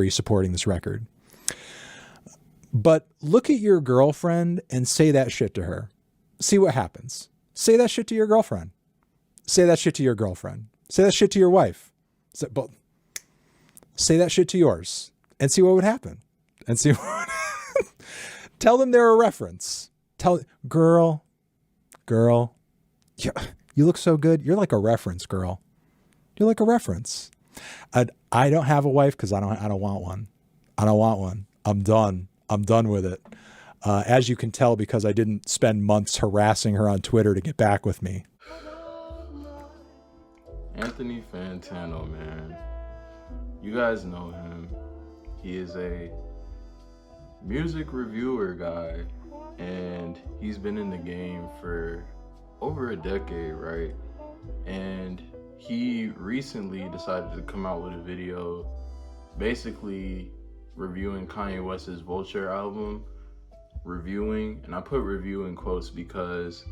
supporting this record. But look at your girlfriend and say that shit to her. See what happens. Say that shit to your girlfriend. Say that shit to your girlfriend. Say that shit to your wife. Say that shit to yours and see what would happen. And see what tell them they're a reference. Girl, you look so good. You're like a reference, girl. You're like a reference. I don't have a wife because I don't want one. I don't want one. I'm done. I'm done with it. As you can tell, because I didn't spend months harassing her on Twitter to get back with me. Anthony Fantano, man. You guys know him. He is a music reviewer guy, and he's been in the game for over a decade, right? And he recently decided to come out with a video basically reviewing Kanye West's Vulture album. And I put review in quotes because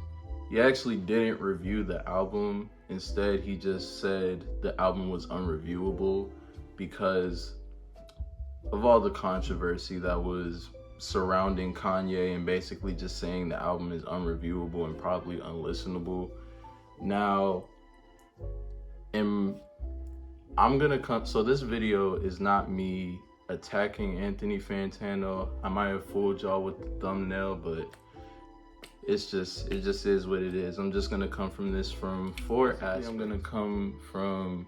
he actually didn't review the album. Instead, he just said the album was unreviewable because of all the controversy that was surrounding Kanye, and basically just saying the album is unreviewable and probably unlistenable. Now, so this video is not me attacking Anthony Fantano. I might have fooled y'all with the thumbnail, but it just is what it is. I'm just gonna come from this from four aspects. I'm gonna come from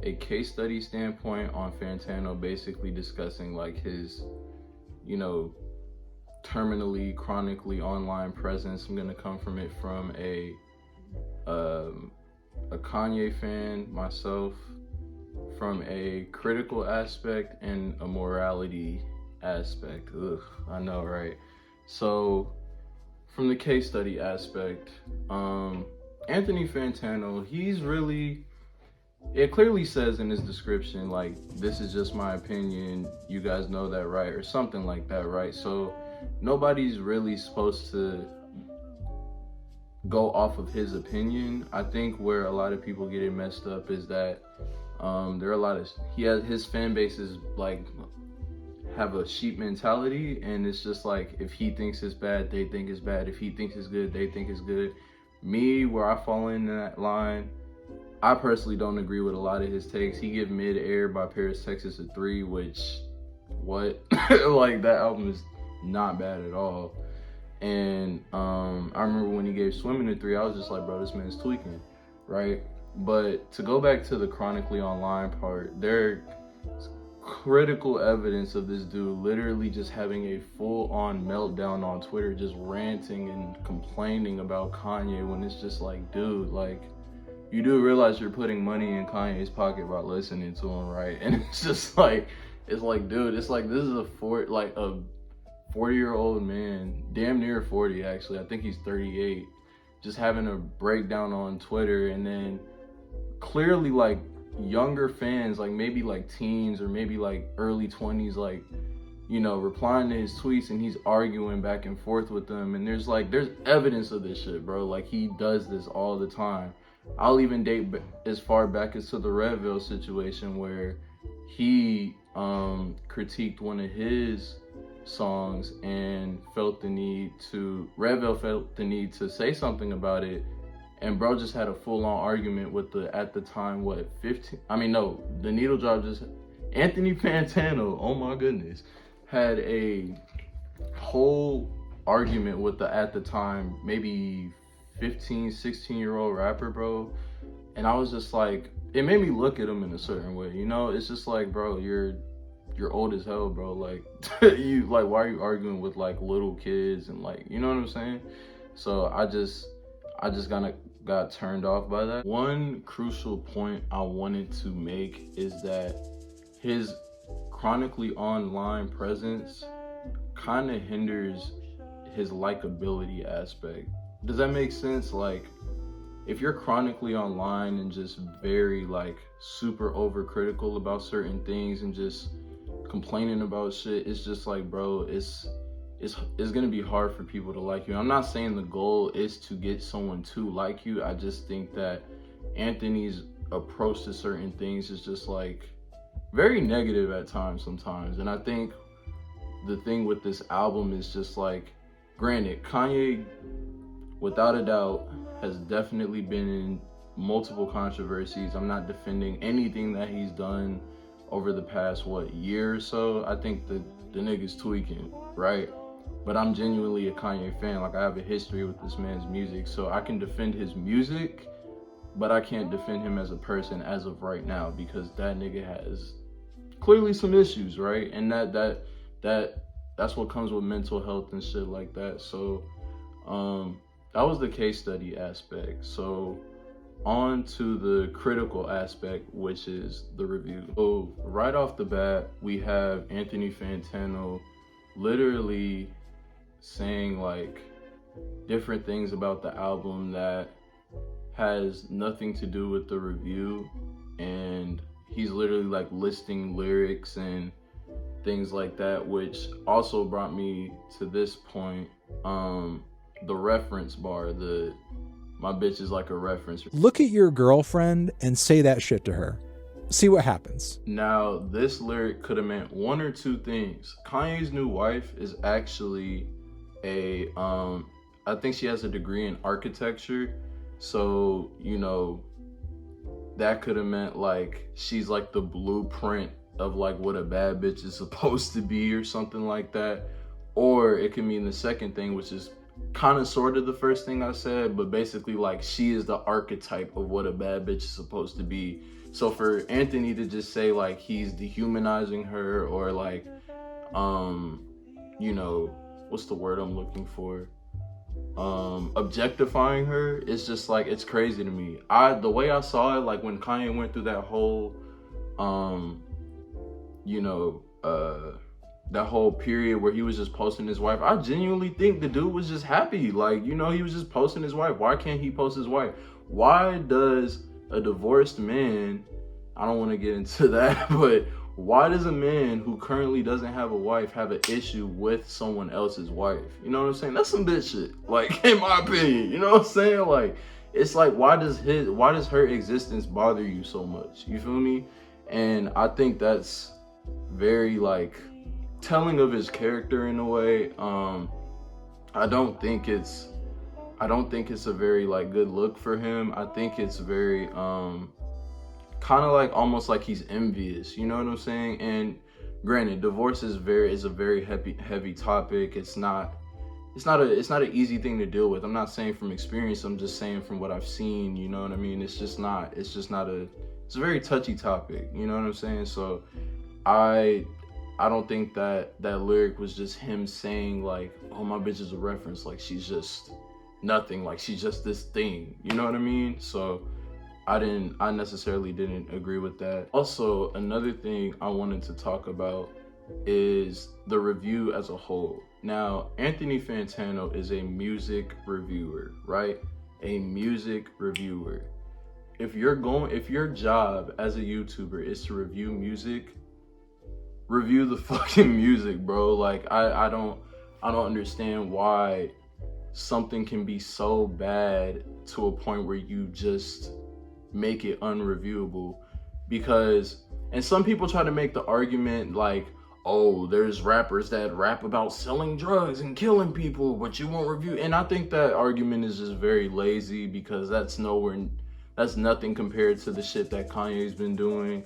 a case study standpoint on Fantano, basically discussing like his, terminally, chronically online presence. I'm gonna come from it from a Kanye fan myself, from a critical aspect and a morality aspect. Ugh, I know, right? So from the case study aspect, Anthony Fantano, it clearly says in his description, like, this is just my opinion, you guys know that, right? Or something like that, right? So nobody's really supposed to go off of his opinion. I think where a lot of people get it messed up is that there are his fan base is like have a sheep mentality, and it's just like, if he thinks it's bad, they think it's bad. If he thinks it's good, they think it's good. Me, where I fall in that line, I personally don't agree with a lot of his takes. He give Mid-Air by Paris, Texas a 3, which, what? Like, that album is not bad at all. And I remember when he gave Swimming a 3, I was just like, bro, this man's tweaking, right? But to go back to the chronically online part, there's critical evidence of this dude literally just having a full-on meltdown on Twitter, just ranting and complaining about Kanye, when it's just like, dude, like, you do realize you're putting money in Kanye's pocket by listening to him, right? And it's just like, dude, it's like, this is a 40-year-old man, damn near 40 actually, I think he's 38, just having a breakdown on Twitter, and then clearly like younger fans, like maybe like teens or maybe like early 20s, like, replying to his tweets, and he's arguing back and forth with them. And there's evidence of this shit, bro. Like, he does this all the time. I'll even date as far back as to the Redville situation, where he critiqued one of his songs and Redville felt the need to say something about it. And bro just had a full-on argument with at the time, the needle drop Anthony Fantano, oh my goodness, had a whole argument with at the time, maybe 15, 16-year-old rapper, bro. And I was just like, it made me look at him in a certain way, It's just like, bro, you're old as hell, bro. Like, why are you arguing with like little kids and like, you know what I'm saying? So I just got turned off by that. One crucial point I wanted to make is that his chronically online presence kind of hinders his likability aspect. Does that make sense? Like, if you're chronically online and just very like super overcritical about certain things and just complaining about shit, it's just like, bro, it's gonna be hard for people to like you. I'm not saying the goal is to get someone to like you. I just think that Anthony's approach to certain things is just like, very negative at times sometimes. And I think the thing with this album is just like, granted, Kanye, without a doubt, has definitely been in multiple controversies. I'm not defending anything that he's done over the past, year or so. I think the nigga's tweaking, right? But I'm genuinely a Kanye fan. Like, I have a history with this man's music, so I can defend his music, but I can't defend him as a person as of right now, because that nigga has clearly some issues, right? And that's what comes with mental health and shit like that. So that was the case study aspect. So on to the critical aspect, which is the review. So right off the bat, we have Anthony Fantano literally saying like different things about the album that has nothing to do with the review, and he's literally like listing lyrics and things like that, which also brought me to this point. The reference bar, my bitch is like a reference. Look at your girlfriend and say that shit to her. See what happens. Now, this lyric could have meant one or two things. Kanye's new wife is actually I think she has a degree in architecture. So, you know, that could have meant like she's like the blueprint of like what a bad bitch is supposed to be or something like that. Or it could mean the second thing, which is kind of sort of the first thing I said, but basically like she is the archetype of what a bad bitch is supposed to be. So for Anthony to just say like he's dehumanizing her, or like you know, what's the word I'm looking for, objectifying her, it's just like, it's crazy to me. The way I saw it, like when Kanye went through that whole you know, that whole period where he was just posting his wife, I genuinely think the dude was just happy. Like, you know, he was just posting his wife. Why can't he post his wife? Why does a divorced man, I don't want to get into that, but why does a man who currently doesn't have a wife have an issue with someone else's wife? You know what I'm saying? That's some bitch shit, like, in my opinion. You know what I'm saying? Like, it's like, why does her existence bother you so much? You feel me? And I think that's very like telling of his character in a way. I don't think it's a very like good look for him. I think it's very kind of like almost like he's envious, you know what I'm saying? And granted, divorce is a very heavy topic. It's not an easy thing to deal with. I'm not saying from experience, I'm just saying from what I've seen, you know what I mean? It's a very touchy topic, you know what I'm saying? So I don't think that lyric was just him saying like, oh, my bitch is a reference, like she's just nothing, like she's just this thing, you know what I mean? So I necessarily didn't agree with that. Also, another thing I wanted to talk about is the review as a whole. Now, Anthony Fantano is a music reviewer, right? A music reviewer. If your job as a YouTuber is to review music, review the fucking music, bro. Like, I don't understand why something can be so bad to a point where you just make it unreviewable. And some people try to make the argument like, oh, there's rappers that rap about selling drugs and killing people, but you won't review. And I think that argument is just very lazy, because that's nothing compared to the shit that Kanye's been doing.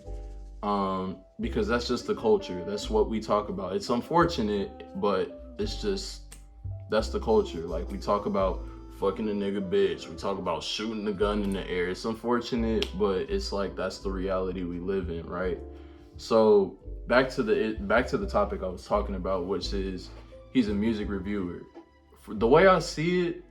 Because that's just the culture. That's what we talk about. It's unfortunate, but that's the culture. Like, we talk about fucking a nigga bitch. We talk about shooting the gun in the air. It's unfortunate, but it's like, that's the reality we live in, right? So back to the topic I was talking about, which is he's a music reviewer. The way I see it,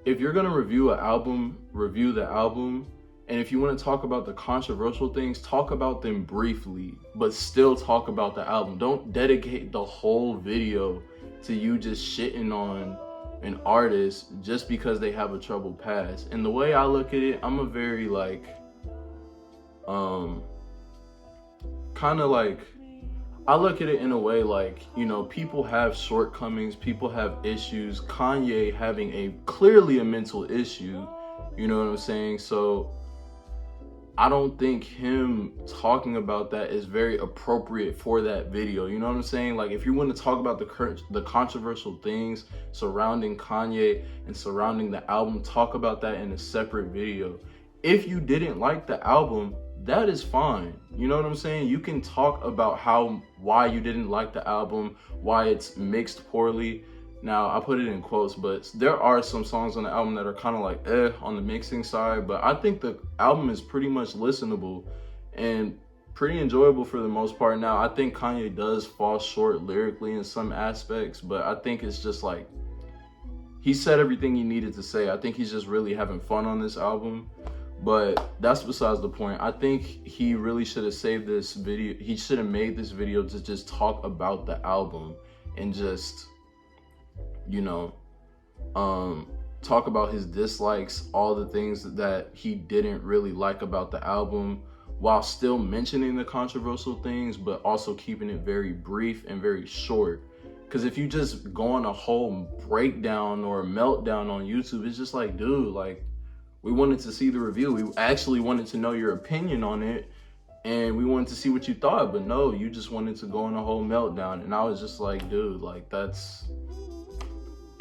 if you're gonna review an album, review the album. And if you want to talk about the controversial things, talk about them briefly, but still talk about the album. Don't dedicate the whole video to you just shitting on an artist just because they have a troubled past. And the way I look at it, I'm a very like, kind of like, I look at it in a way like, you know, people have shortcomings, people have issues. Kanye having clearly a mental issue, you know what I'm saying? So I don't think him talking about that is very appropriate for that video. You know what I'm saying? Like, if you want to talk about the controversial things surrounding Kanye and surrounding the album, talk about that in a separate video. If you didn't like the album, that is fine. You know what I'm saying? You can talk about why you didn't like the album, why it's mixed poorly. Now, I put it in quotes, but there are some songs on the album that are kind of like on the mixing side, but I think the album is pretty much listenable and pretty enjoyable for the most part. Now, I think Kanye does fall short lyrically in some aspects, but I think it's just like he said everything he needed to say. I think he's just really having fun on this album, but that's besides the point. I think he really should have saved this video. He should have made this video to just talk about the album and just, you know, talk about his dislikes, all the things that he didn't really like about the album, while still mentioning the controversial things, but also keeping it very brief and very short. Because if you just go on a whole breakdown or a meltdown on YouTube, it's just like, dude, like, we wanted to see the review. We actually wanted to know your opinion on it, and we wanted to see what you thought, but no, you just wanted to go on a whole meltdown. And I was just like, dude, like,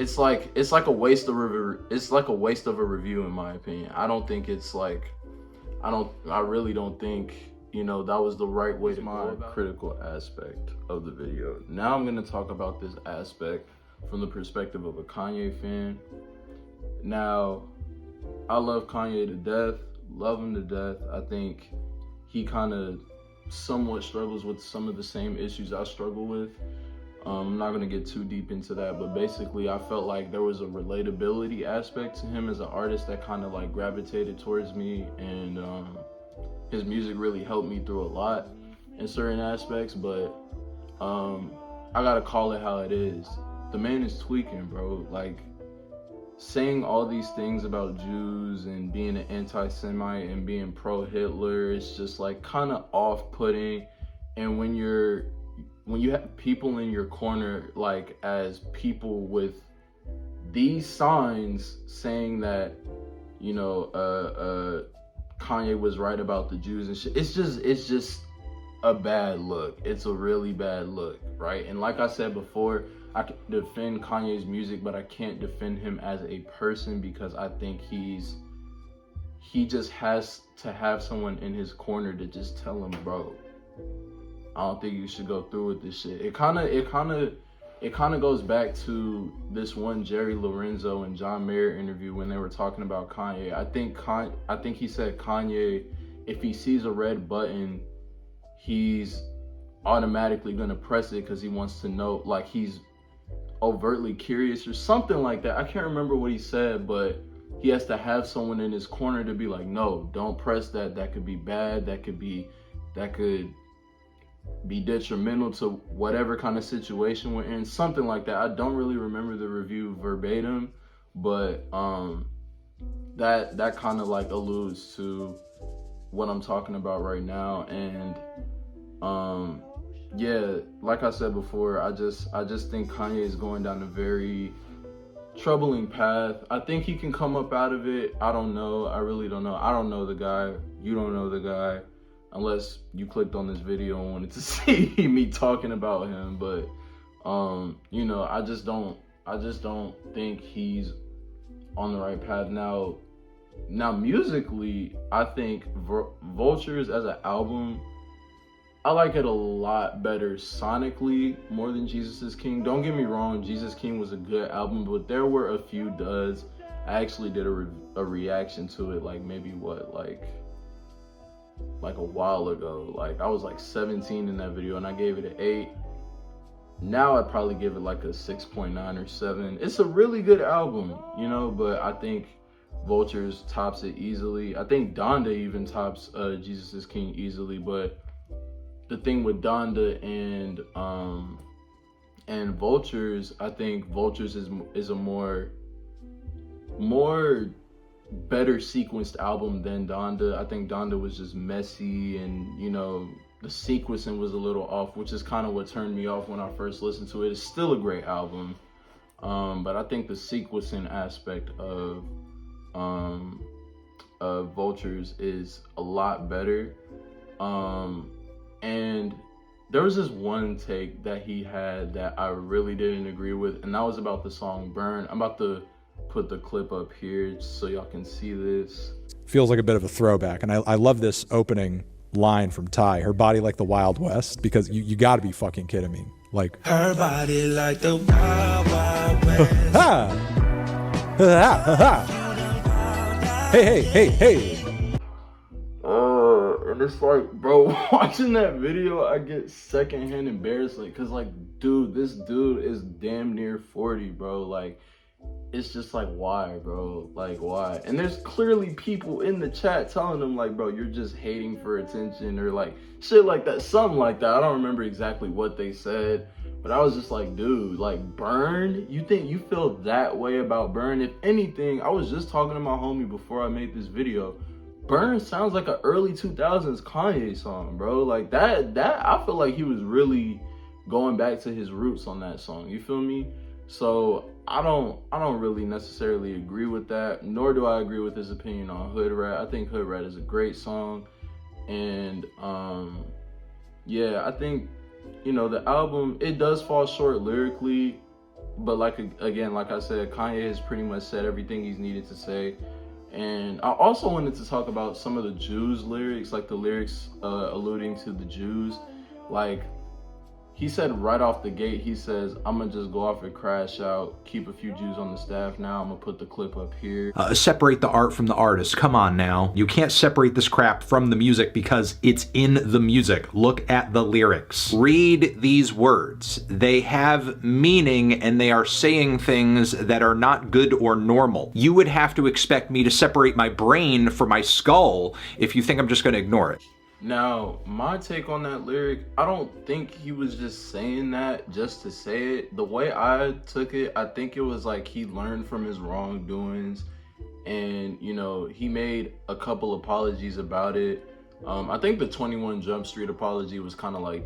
it's like a waste of a review, in my opinion. I don't think it's like, I really don't think, you know, that was the right way to go about critical aspect of the video. Now I'm gonna talk about this aspect from the perspective of a Kanye fan. Now, I love Kanye to death, love him to death. I think he kind of somewhat struggles with some of the same issues I struggle with. I'm not going to get too deep into that, but basically I felt like there was a relatability aspect to him as an artist that kind of like gravitated towards me, and his music really helped me through a lot in certain aspects, but I got to call it how it is. The man is tweaking, bro. Like, saying all these things about Jews and being an anti-Semite and being pro-Hitler, it's just like kind of off-putting. And when you have people in your corner, like, as people with these signs saying that, you know, Kanye was right about the Jews and shit, it's just a bad look. It's a really bad look, right? And like I said before, I can defend Kanye's music, but I can't defend him as a person, because I think he just has to have someone in his corner to just tell him, bro, I don't think you should go through with this shit. It kind of goes back to this one Jerry Lorenzo and John Mayer interview when they were talking about Kanye. I think he said Kanye, if he sees a red button, he's automatically gonna press it because he wants to know, like, he's overtly curious or something like that. I can't remember what he said, but he has to have someone in his corner to be like, no, don't press that. That could be bad. That could be detrimental to whatever kind of situation we're in, something like that. I don't really remember the review verbatim, but that kind of like alludes to what I'm talking about right now. And yeah, like I said before, I just think Kanye is going down a very troubling path. I think he can come up out of it. I don't know. I really don't know. I don't know the guy. You don't know the guy, unless you clicked on this video and wanted to see me talking about him. But you know, I just don't think he's on the right path now. Musically, I think Vultures as an album, I like it a lot better sonically, more than Jesus is King. Don't get me wrong, Jesus King was a good album, but there were a few duds. I actually did a reaction to it, like maybe like a while ago. Like, I was like 17 in that video and I gave it an 8. Now I'd probably give it like a 6.9 or 7. It's a really good album, you know, but I think Vultures tops it easily. I think Donda even tops Jesus is King easily, but the thing with Donda and Vultures, I think Vultures is a more better sequenced album than Donda. I think Donda was just messy, and, you know, the sequencing was a little off, which is kind of what turned me off when I first listened to it. It's still a great album, but I think the sequencing aspect of Vultures is a lot better. And there was this one take that he had that I really didn't agree with, and that was about the song Burn. I'm about to put the clip up here so y'all can see this. Feels like a bit of a throwback. And I love this opening line from Ty, her body like the Wild West, because you got to be fucking kidding me. Like, her body like the Wild Wild West. Ha! Ha! Ha! Ha! Hey, hey, hey, hey. And it's like, bro, watching that video, I get secondhand embarrassed, like, cause like, dude, this dude is damn near 40, bro. Like, it's just like, why, bro? Like, why? And there's clearly people in the chat telling them, like, bro, you're just hating for attention, or like shit like that, something like that. I don't remember exactly what they said, but I was just like, dude, like, Burn? You think you feel that way about Burn? If anything, I was just talking to my homie before I made this video. Burn sounds like an early 2000s Kanye song, bro. Like that I feel like he was really going back to his roots on that song. You feel me? So I don't really necessarily agree with that, nor do I agree with his opinion on Hood Rat. I think Hood Rat is a great song. And yeah, I think, you know, the album, it does fall short lyrically, but like again, like I said, Kanye has pretty much said everything he's needed to say. And I also wanted to talk about some of the Jews lyrics, like the lyrics alluding to the Jews. Like, he said right off the gate, he says, I'm gonna just go off and crash out, keep a few Jews on the staff now. I'm gonna put the clip up here. Separate the art from the artist. Come on now. You can't separate this crap from the music because it's in the music. Look at the lyrics. Read these words. They have meaning and they are saying things that are not good or normal. You would have to expect me to separate my brain from my skull if you think I'm just gonna ignore it. Now, my take on that lyric, I don't think he was just saying that just to say it. The way I took it, I think it was like he learned from his wrongdoings, and, you know, he made a couple apologies about it. I think the 21 Jump Street apology was kind of like,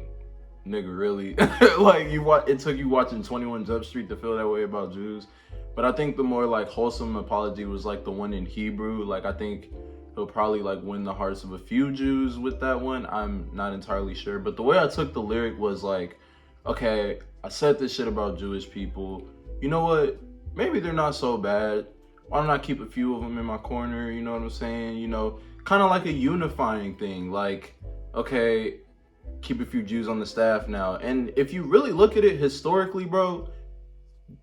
nigga, really? Like, it took you watching 21 Jump Street to feel that way about Jews. But I think the more like wholesome apology was like the one in Hebrew. Like, I think he'll probably like win the hearts of a few Jews with that one. I'm not entirely sure. But the way I took the lyric was like, okay, I said this shit about Jewish people. You know what? Maybe they're not so bad. Why don't I keep a few of them in my corner? You know what I'm saying? You know, kind of like a unifying thing. Like, okay, keep a few Jews on the staff now. And if you really look at it historically, bro,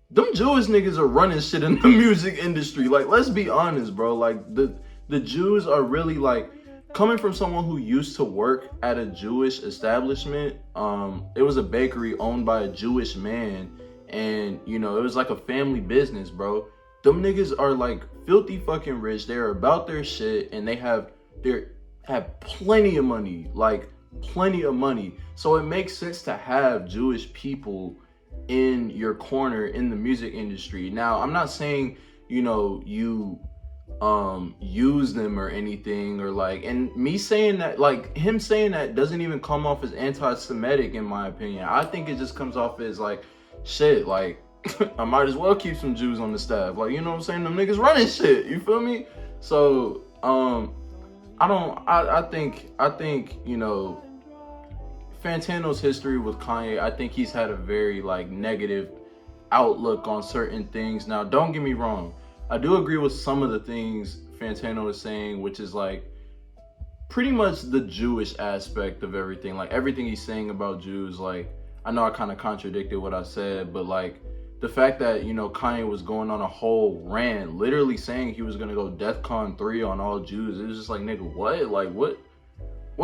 them Jewish niggas are running shit in the music industry. Like, let's be honest, bro. Like, the Jews are really, like, coming from someone who used to work at a Jewish establishment. It was a bakery owned by a Jewish man, and, you know, it was like a family business, bro. Them niggas are like filthy fucking rich. They're about their shit, and they have plenty of money, like plenty of money. So it makes sense to have Jewish people in your corner in the music industry. Now, I'm not saying, you know, you use them or anything, or like, and me saying that, like, him saying that doesn't even come off as anti-Semitic in my opinion. I think it just comes off as like, shit, like, I might as well keep some Jews on the staff. Like, you know what I'm saying? Them niggas running shit, you feel me? So, I think, you know, Fantano's history with Kanye, I think he's had a very, like, negative outlook on certain things. Now, don't get me wrong. I do agree with some of the things Fantano is saying, which is like pretty much the Jewish aspect of everything. Like, everything he's saying about Jews, like, I know I kind of contradicted what I said, but like the fact that, you know, Kanye was going on a whole rant, literally saying he was gonna go DEFCON 3 on all Jews. It was just like, nigga, what? Like, what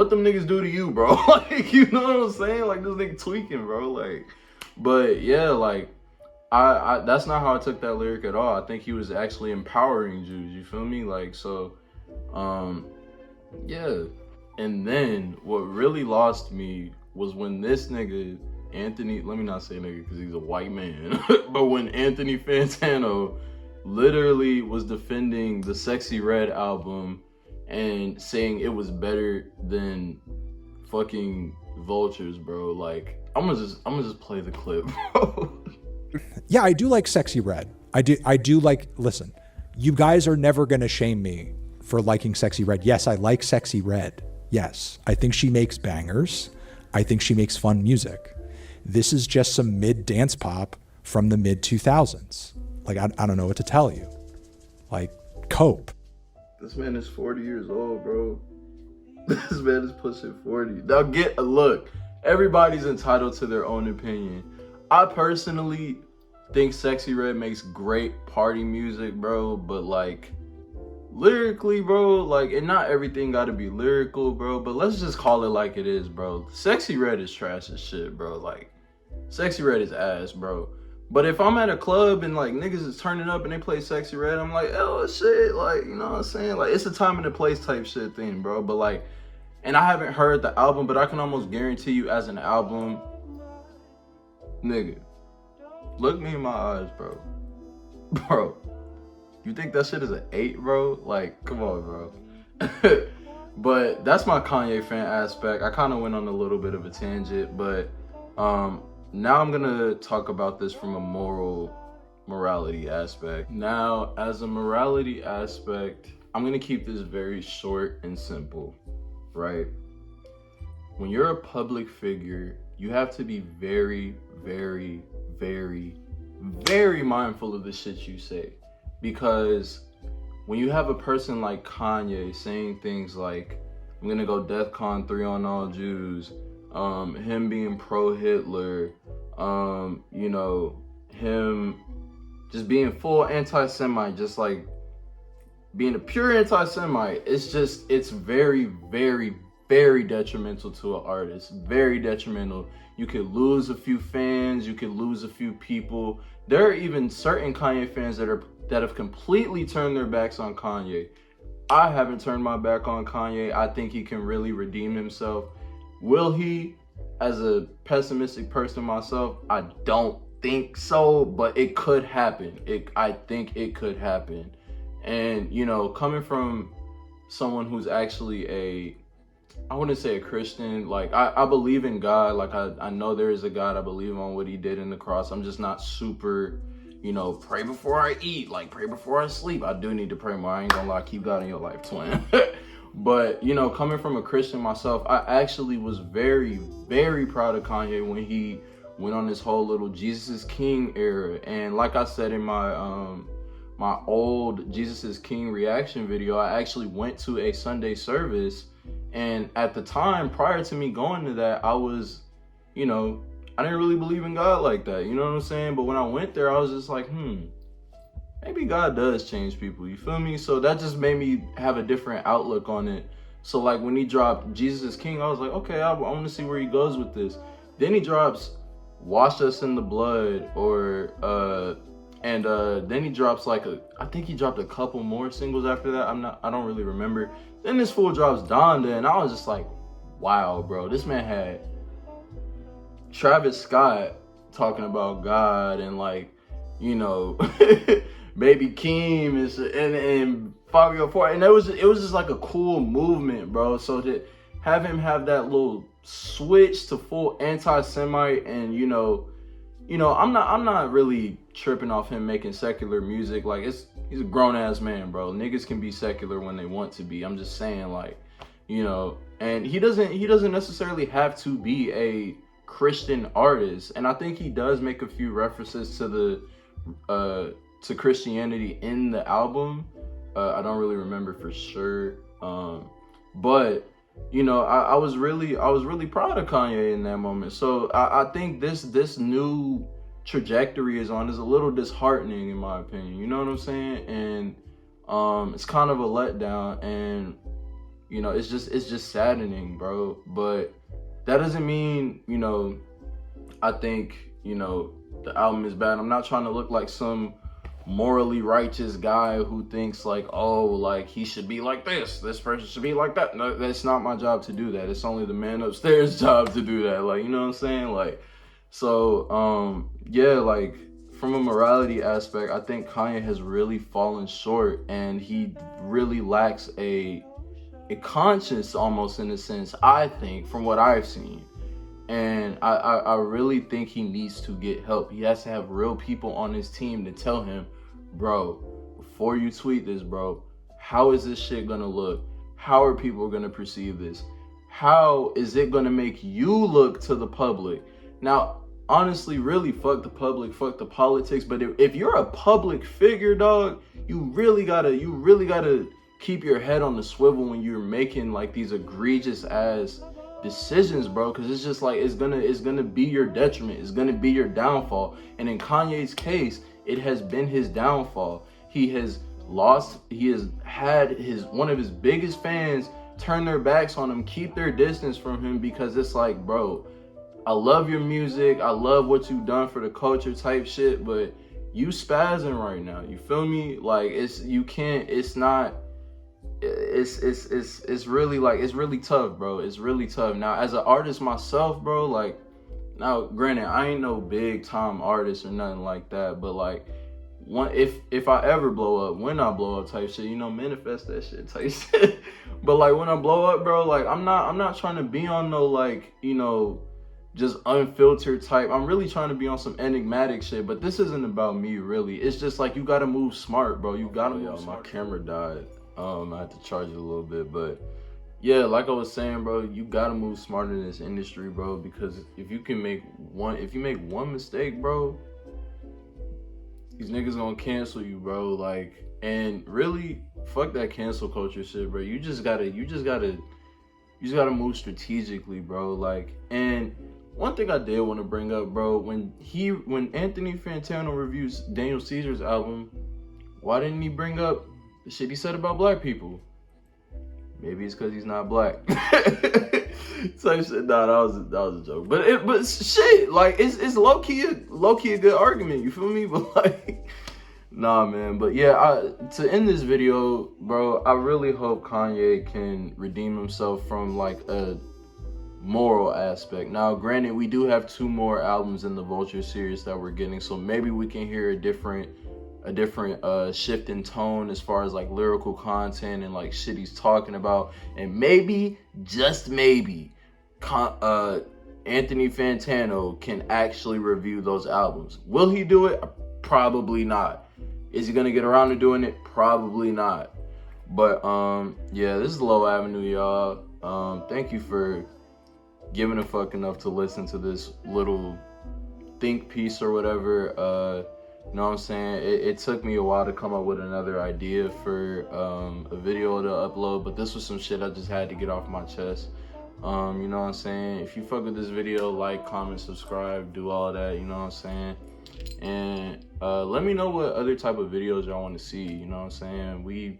them niggas do to you, bro? Like, you know what I'm saying? Like, this nigga tweaking, bro. Like, but yeah, like, I that's not how I took that lyric at all. I think he was actually empowering Jews, you feel me? Like, so, yeah. And then what really lost me was when this nigga, Anthony, let me not say nigga because he's a white man, but when Anthony Fantano literally was defending the Sexy Red album and saying it was better than fucking Vultures, bro. Like, I'm gonna just play the clip, bro. Yeah, I do like Sexy Red. I do like, listen, you guys are never going to shame me for liking Sexy Red. Yes, I like Sexy Red. Yes, I think she makes bangers. I think she makes fun music. This is just some mid dance pop from the mid 2000s. Like, I don't know what to tell you. Like, cope. This man is 40 years old, bro. This man is pushing 40. Now get a look. Everybody's entitled to their own opinion. I personally think Sexy Red makes great party music, bro. But like, lyrically, bro, like, and not everything gotta be lyrical, bro. But let's just call it like it is, bro. Sexy Red is trash as shit, bro. Like, Sexy Red is ass, bro. But if I'm at a club and like niggas is turning up and they play Sexy Red, I'm like, oh shit, like, you know what I'm saying? Like, it's a time and a place type shit thing, bro. But like, and I haven't heard the album, but I can almost guarantee you as an album, nigga, look me in my eyes, bro. Bro, you think that shit is an 8, bro? Like, come on, bro. But that's my Kanye fan aspect. I kind of went on a little bit of a tangent, but now I'm gonna talk about this from a morality aspect. Now, as a morality aspect, I'm gonna keep this very short and simple, right? When you're a public figure, you have to be very, very, very, very mindful of the shit you say. Because when you have a person like Kanye saying things like, I'm gonna go DEFCON 3 on all Jews, him being pro-Hitler, you know, him just being full anti-Semite, just like being a pure anti-Semite, it's very, very, very detrimental to an artist. Very detrimental. You could lose a few fans, you could lose a few people. There are even certain Kanye fans that have completely turned their backs on Kanye. I haven't turned my back on Kanye. I think he can really redeem himself. Will he? As a pessimistic person myself, I don't think so, but it could happen. I think it could happen. And, you know, coming from someone who's actually I wouldn't say a Christian, like, I believe in God. Like, I know there is a God. I believe on what he did in the cross. I'm just not super, you know, pray before I eat, like, pray before I sleep. I do need to pray more. I ain't gonna lie, keep God in your life, twin. But, you know, coming from a Christian myself, I actually was very, very proud of Kanye when he went on this whole little Jesus is King era. And like I said in my my old Jesus is King reaction video, I actually went to a Sunday service. And at the time, prior to me going to that, I was, you know, I didn't really believe in God like that. You know what I'm saying? But when I went there, I was just like, maybe God does change people, you feel me? So that just made me have a different outlook on it. So like when he dropped Jesus is King, I was like, okay, I want to see where he goes with this. Then he drops Wash Us in the Blood, or then he drops like I think he dropped a couple more singles after that. I don't really remember. Then this fool drops Donda, and I was just like, wow, bro, this man had Travis Scott talking about God and, like, you know, Baby Keem and Fabio Four, and it was just like a cool movement, bro. So to have him have that little switch to full anti-Semite, and you know, I'm not really tripping off him making secular music. Like, he's a grown ass man, bro. Niggas can be secular when they want to be. I'm just saying, like, you know, and he doesn't necessarily have to be a Christian artist. And I think he does make a few references to to Christianity in the album. I don't really remember for sure. But you know, I was really proud of Kanye in that moment. So I think this new trajectory is a little disheartening in my opinion. You know what I'm saying? And it's kind of a letdown, and you know, it's just saddening, bro. But that doesn't mean, you know, I think, you know, the album is bad. I'm not trying to look like some morally righteous guy who thinks like, oh, like he should be like this person should be like that. No, that's not my job to do that. It's only the man upstairs job to do that. Like, you know what I'm saying? Like, so yeah, like from a morality aspect, I think Kanye has really fallen short, and he really lacks a conscience, almost, in a sense, I think, from what I've seen. And I really think he needs to get help. He has to have real people on his team to tell him, bro, before you tweet this, bro, how is this shit gonna look? How are people gonna perceive this? How is it gonna make you look to the public? Now, honestly, really, fuck the public, fuck the politics. But if you're a public figure, dog, you really gotta keep your head on the swivel when you're making like these egregious ass decisions, bro. Because it's just like it's gonna be your detriment. It's gonna be your downfall. And in Kanye's case, it has been his downfall. He has had one of his biggest fans turn their backs on him, keep their distance from him, because it's like, bro, I love your music, I love what you've done for the culture type shit, but you spazzing right now. You feel me? Like it's really tough, bro. It's really tough. Now, as an artist myself, bro, like, now granted, I ain't no big time artist or nothing like that, but like, if I ever blow up, when I blow up type shit, you know, manifest that shit type shit. But like when I blow up, bro, like I'm not trying to be on no like, you know, just unfiltered type. I'm really trying to be on some enigmatic shit, but this isn't about me really. It's just like you gotta move smart, bro. You gotta move smart. My camera died. I had to charge it a little bit, but yeah, like I was saying, bro, you gotta move smart in this industry, bro, because if you make one mistake, bro, these niggas gonna cancel you, bro. Like, and really, fuck that cancel culture shit, bro. You just gotta move strategically, bro. Like, and one thing I did want to bring up, bro, when Anthony Fantano reviews Daniel Caesar's album, why didn't he bring up the shit he said about black people? Maybe it's because he's not black. Type shit. Nah, that was a joke. But shit, like it's low key a good argument. You feel me? But like, nah, man. But yeah, to end this video, bro, I really hope Kanye can redeem himself from like a moral aspect. Now, granted, we do have 2 more albums in the Vultures series that we're getting, so maybe we can hear a different shift in tone as far as like lyrical content and like shit he's talking about, and maybe, just maybe, Anthony Fantano can actually review those albums. Will he do it? Probably not. Is he gonna get around to doing it? Probably not. But yeah, this is Low Avenue, y'all. Thank you for giving a fuck enough to listen to this little think piece or whatever. You know what I'm saying? It took me a while to come up with another idea for a video to upload, but this was some shit I just had to get off my chest. You know what I'm saying? If you fuck with this video, like, comment, subscribe, do all of that, you know what I'm saying? And let me know what other type of videos y'all want to see, you know what I'm saying? We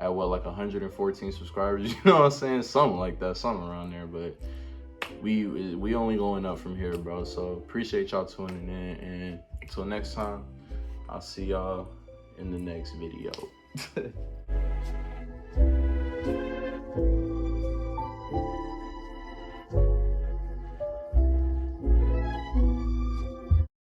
at what, like 114 subscribers, you know what I'm saying? Something like that, something around there, but we only going up from here, bro. So appreciate y'all tuning in, and until next time, I'll see y'all in the next video.